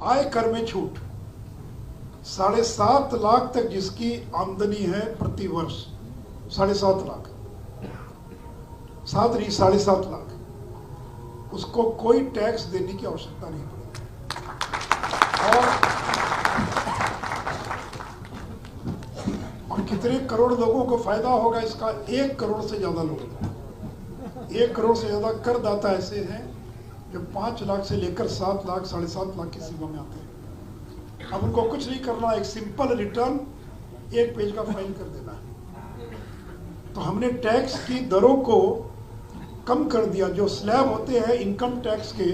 आय कर में छूट, 7.5 लाख तक जिसकी आमदनी है प्रति वर्ष, 7.5 लाख, 7.5 लाख, उसको कोई टैक्स देने की आवश्यकता नहीं पड़ेगी। और कितने करोड़ लोगों को फायदा होगा इसका? 1 करोड़ से ज्यादा लोगों को। 1 करोड़ से ज्यादा करदाता ऐसे हैं जो 5 लाख से लेकर 7 लाख 7.5 लाख की सीमा में आते हैं। अब उनको कुछ नहीं करना, एक सिंपल रिटर्न 1 पेज का फाइल कर देना है। तो हमने टैक्स की दरों को कम कर दिया। जो स्लैब होते हैं इनकम टैक्स के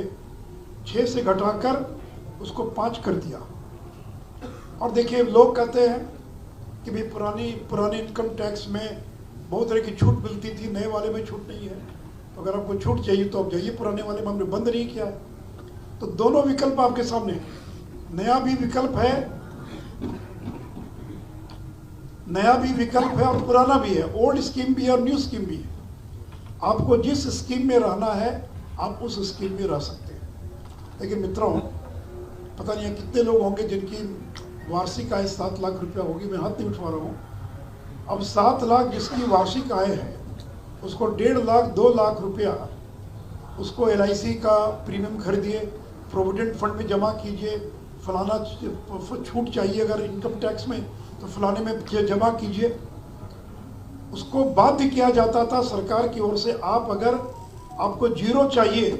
6 से घटाकर उसको 5 कर दिया। और देखिए लोग कहते हैं कि भाई पुरानी इनकम टैक्स में बहुत तरह की छूट मिलती थी, नए वाले में छूट नहीं है। तो अगर आपको छूट चाहिए तो आप जाइए, पुराने वाले में हमने बंद नहीं किया है। तो दोनों विकल्प आपके सामने हैं। नया भी विकल्प है और पुराना भी है। ओल्ड स्कीम भी है और न्यू स्कीम भी है। आपको जिस स्कीम में रहना है आप उस स्कीम में रह सकते हैं। लेकिन मित्रों, पता नहीं है कितने लोग होंगे जिनकी वार्षिक आय 7 लाख रुपया होगी। मैं हाथ नहीं उठवा रहा हूँ। अब 7 लाख जिसकी वार्षिक आय है उसको 1.5 लाख 2 लाख रुपया उसको LIC का प्रीमियम खरीदिए, प्रोविडेंट फंड में जमा कीजिए, फलाना छूट चाहिए अगर इनकम टैक्स में तो फलाने में जमा कीजिए। उसको बाध्य किया जाता था सरकार की ओर से, आप अगर आपको 0 चाहिए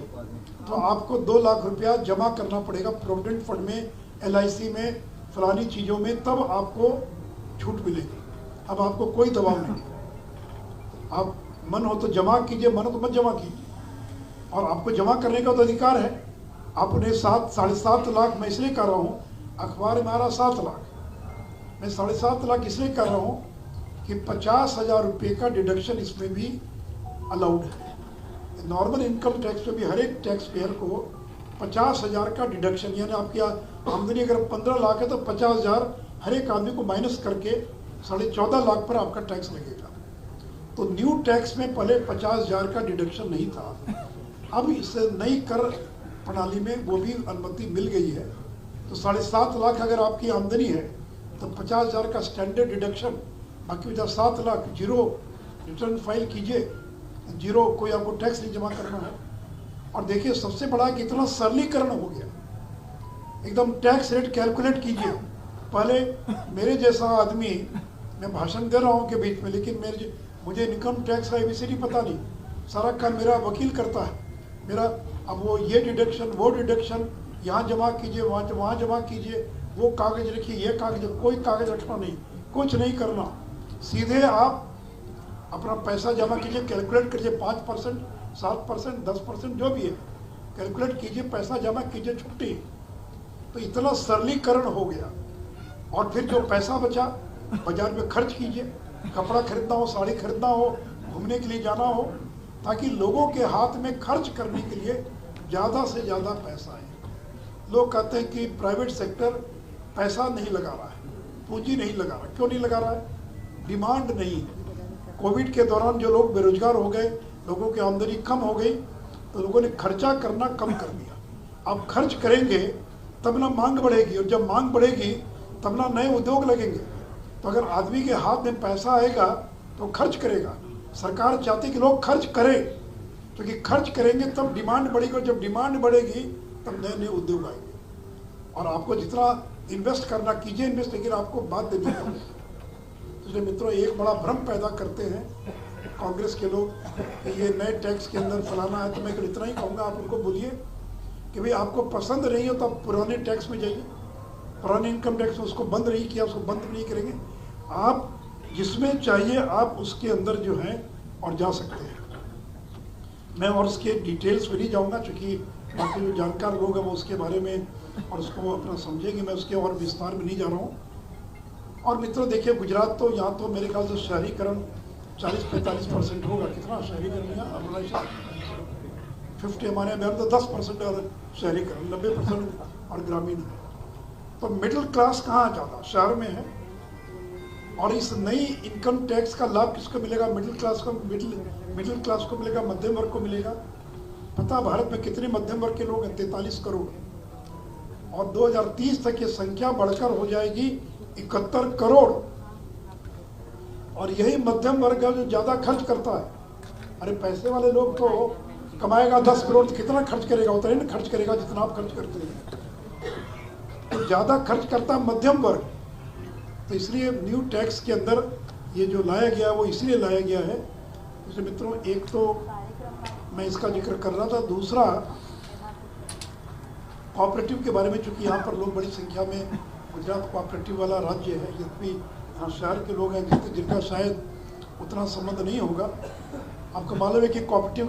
तो आपको 2 लाख रुपया जमा करना पड़ेगा प्रोविडेंट फंड में, LIC में, फलानी चीज़ों में, तब आपको छूट मिलेगी। अब आपको कोई दबाव नहीं, आप मन हो तो जमा कीजिए, मन हो तो मत जमा कीजिए। और आपको जमा करने का तो अधिकार है। आपने 7.5 लाख मैं इसलिए कर रहा हूँ, अखबार में आ रहा 7 लाख, मैं 7.5 लाख इसलिए कर रहा हूँ कि 50,000 रुपये का डिडक्शन इसमें भी अलाउड है। नॉर्मल इनकम टैक्स में भी हर एक टैक्स पेयर को 50,000 का डिडक्शन, यानी आपकी आमदनी अगर 15 लाख है तो 50,000 हर एक आदमी को माइनस करके 14.5 लाख पर आपका टैक्स लगेगा। तो न्यू टैक्स में पहले 50,000 का डिडक्शन नहीं था। अब इस नई कर प्रणाली में वो भी अनुमति मिल गई है। तो 7.5 लाख अगर आपकी आमदनी है तो 50,000 का स्टैंडर्ड डिडक्शन, बाकी 7 लाख 0 रिटर्न फाइल कीजिए, 0 कोई आपको टैक्स नहीं जमा करना है। और देखिए सबसे बड़ा कि इतना सरलीकरण हो गया, एकदम टैक्स रेट कैलकुलेट कीजिए। पहले मेरे जैसा आदमी, मैं भाषण दे रहा हूँ के बीच में, लेकिन मुझे इनकम टैक्स का ABCD पता नहीं, सारा काम मेरा वकील करता है मेरा। अब वो ये डिडक्शन वो डिडक्शन, यहाँ जमा कीजिए, वहाँ जमा कीजिए, वो कागज रखिए, ये कागज, कोई कागज रखना नहीं, कुछ नहीं करना। सीधे आप अपना पैसा जमा कीजिए, कैलकुलेट कीजिए, 5%, 7%, 10% जो भी है कैलकुलेट कीजिए, पैसा जमा कीजिए, छुट्टी। तो इतना सरलीकरण हो गया। और फिर जो पैसा बचा बाजार में खर्च कीजिए, कपड़ा खरीदना हो, साड़ी खरीदना हो, घूमने के लिए जाना हो, ताकि लोगों के हाथ में खर्च करने के लिए ज़्यादा से ज़्यादा पैसा आए। लोग कहते हैं कि प्राइवेट सेक्टर पैसा नहीं लगा रहा है, पूंजी नहीं लगा रहा। क्यों नहीं लगा रहा है? डिमांड नहीं है। कोविड के दौरान जो लोग बेरोजगार हो गए, लोगों की आमदनी कम हो गई, तो लोगों ने खर्चा करना कम कर दिया। अब खर्च करेंगे तब ना मांग बढ़ेगी, और जब मांग बढ़ेगी तब ना नए उद्योग लगेंगे। तो अगर आदमी के हाथ में पैसा आएगा तो खर्च करेगा। सरकार चाहती है कि लोग खर्च करें, क्योंकि खर्च करेंगे तब डिमांड बढ़ेगी, और जब डिमांड बढ़ेगी तब नए नए उद्योग आएंगे। और आपको जितना इन्वेस्ट करना कीजिए इन्वेस्ट, लेकिन आपको बात देनी होगी। इसलिए मित्रों, एक बड़ा भ्रम पैदा करते हैं कांग्रेस के लोग कि ये नए टैक्स के अंदर फलाना है। तो मैं इतना ही कहूँगा, आप उनको बोलिए कि भाई आपको पसंद नहीं हो तो आप पुराने टैक्स में जाइए। पुराने इनकम टैक्स उसको बंद नहीं किया, उसको बंद नहीं करेंगे। आप जिसमें चाहिए आप उसके अंदर जो है और जा सकते हैं। मैं और उसके डिटेल्स में नहीं जाऊंगा, क्योंकि बाकी जो जानकार लोग हैं वो उसके बारे में और उसको अपना समझेंगे। मैं उसके और विस्तार में नहीं जा रहा हूँ। और मित्रों देखिए, गुजरात तो यहाँ तो मेरे ख्याल से शहरीकरण 40-45% होगा। कितना शहरीकरण है? अर्बनाइजेशन 50, हमारे बिहार तो 10% और शहरीकरण, 90% और ग्रामीण है। तो मिडिल क्लास कहाँ ज़्यादा? शहर में है। और इस नई इनकम टैक्स का लाभ किसको मिलेगा? मिडिल क्लास को, मिडिल क्लास को मिलेगा, मध्यम वर्ग को मिलेगा। पता भारत में कितने मध्यम वर्ग के लोग हैं? 43 करोड़। और 2030 तक ये संख्या बढ़कर हो जाएगी 71 करोड़। और यही मध्यम वर्ग है जो ज़्यादा खर्च करता है। अरे पैसे वाले लोग तो कमाएगा 10 करोड़ तो कितना खर्च करेगा, उतना ही ना खर्च करेगा जितना आप खर्च करते हैं। तो ज़्यादा खर्च करता है मध्यम वर्ग। तो इसलिए न्यू टैक्स के अंदर ये जो लाया गया वो इसलिए लाया गया है। इसलिए मित्रों, एक तो मैं इसका जिक्र कर रहा था, दूसरा कोऑपरेटिव के बारे में, चूँकि यहाँ पर लोग बड़ी संख्या में, गुजरात कोऑपरेटिव वाला राज्य है, यद्यपि यहाँ शहर के लोग हैं जिनका शायद उतना संबंध नहीं होगा। आपको मालूम है कि कोऑपरेटिव